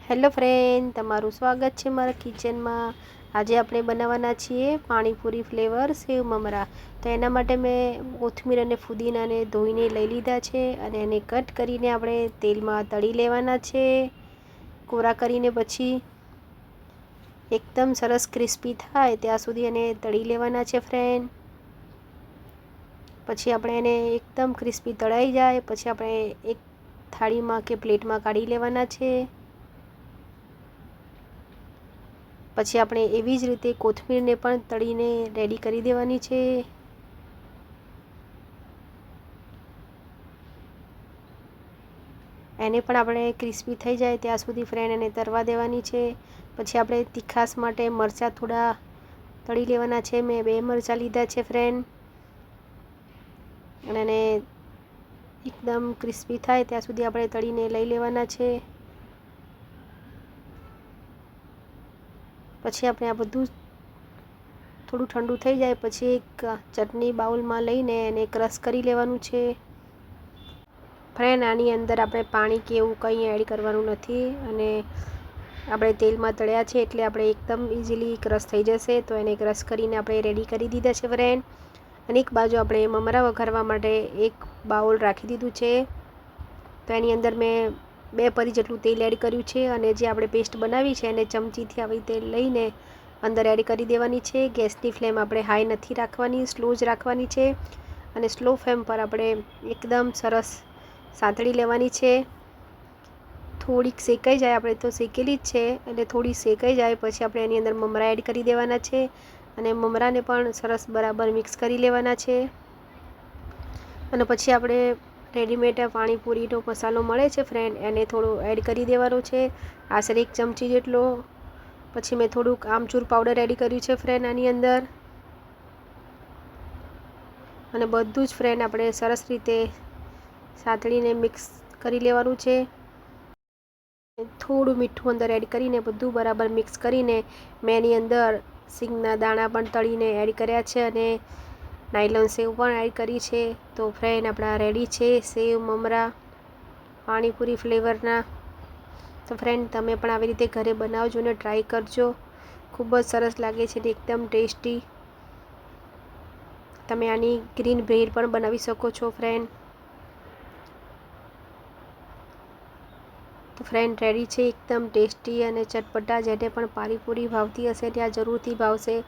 Hello friend, તમારું સ્વાગત છે મારા કિચનમાં। આજે આપણે બનાવવાના છીએ પાણીપુરી ફ્લેવર સેવ મમરા। તો એના માટે મેં કોથમીર અને ફુદીનાને ધોઈને લઈ લીધા છે અને એને કટ કરીને આપણે તેલમાં તળી લેવાના છે। કોરા કરીને પછી એકદમ સરસ ક્રિસ્પી થાય ત્યાં સુધી એને તળી લેવાના છે ફ્રેન્ડ। પછી આપણે એને એકદમ ક્રિસ્પી તળાઈ જાય પછી આપણે એક થાળીમાં કે પ્લેટમાં કાઢી લેવાના છે। પછી આપણે એવી જ રીતે કોથમીરને પણ તળીને રેડી કરી દેવાની છે। એને પણ આપણે ક્રિસ્પી થઈ જાય ત્યાં સુધી ફ્રેન્ડ એને તળવા દેવાની છે। પછી આપણે તીખાસ માટે મરચાં થોડા તળી લેવાના છે। મેં 2 મરચાં લીધા છે ફ્રેન્ડ અને એને એકદમ ક્રિસ્પી થાય ત્યાં સુધી આપણે તળીને લઈ લેવાના છે। પછી આપણે આ બધું થોડું ઠંડુ થઈ જાય પછી એક ચટણી બાઉલમાં લઈને એને ક્રશ કરી લેવાનું છે। ફ્રેન્ડ આની અંદર આપણે પાણી કે એવું કંઈ એડ કરવાનું નથી અને આપણે તેલમાં તળ્યા છે એટલે આપણે એકદમ ઇઝીલી ક્રશ થઈ જશે। તો એને ક્રશ કરીને આપણે રેડી કરી દીધા છે ફ્રેન્ડ। અને એક બાજુ આપણે મમરા વઘારવા માટે એક બાઉલ રાખી દીધું છે। તો એની અંદર મેં 2 પરી જેટલું તેલ એડ કર્યું છે અને જે આપણે પેસ્ટ બનાવી છે એને ચમચીથી આવી રીતે લઈને અંદર એડ કરી દેવાની છે। ગેસની ફ્લેમ આપણે હાઈ નથી રાખવાની, સ્લો જ રાખવાની છે અને સ્લો ફ્લેમ પર આપણે એકદમ સરસ સાંતળી લેવાની છે। થોડીક શેકાઈ જાય, આપણે તો શેકેલી જ છે એટલે થોડી શેકાઈ જાય પછી આપણે એની અંદર મમરા એડ કરી દેવાના છે અને મમરાને પણ સરસ બરાબર મિક્સ કરી લેવાના છે। અને પછી આપણે રેડીમેડ પાણીપુરીનો મસાલો મળે છે ફ્રેન્ડ, એને થોડો એડ કરી દેવાનો છે, આશરે 1 ચમચી જેટલો। પછી મેં થોડુંક આમચૂર પાવડર એડ કર્યું છે ફ્રેન્ડ આની અંદર અને બધું જ ફ્રેન્ડ આપણે સરસ રીતે સાંતળીને મિક્સ કરી લેવાનું છે। થોડું મીઠું અંદર એડ કરીને બધું બરાબર મિક્સ કરીને મેં એની અંદર સિંગના દાણા પણ તળીને એડ કર્યા છે અને નાયલોન સેવ પણ એડ કરી છે। તો ફ્રેન્ડ આપણા રેડી છે સેવ મમરા પાણીપુરી ફ્લેવરના। તો ફ્રેન્ડ તમે પણ આવી રીતે ઘરે બનાવજો અને ટ્રાય કરજો, ખૂબ જ સરસ લાગે છે ને એકદમ ટેસ્ટી। તમે આની ગ્રીન બ્રેડ પણ બનાવી શકો છો ફ્રેન્ડ। તો ફ્રેન્ડ રેડી છે એકદમ ટેસ્ટી અને ચટપટા। જેને પણ પાણીપુરી ભાવતી હશે ત્યાં જરૂરથી ભાવશે।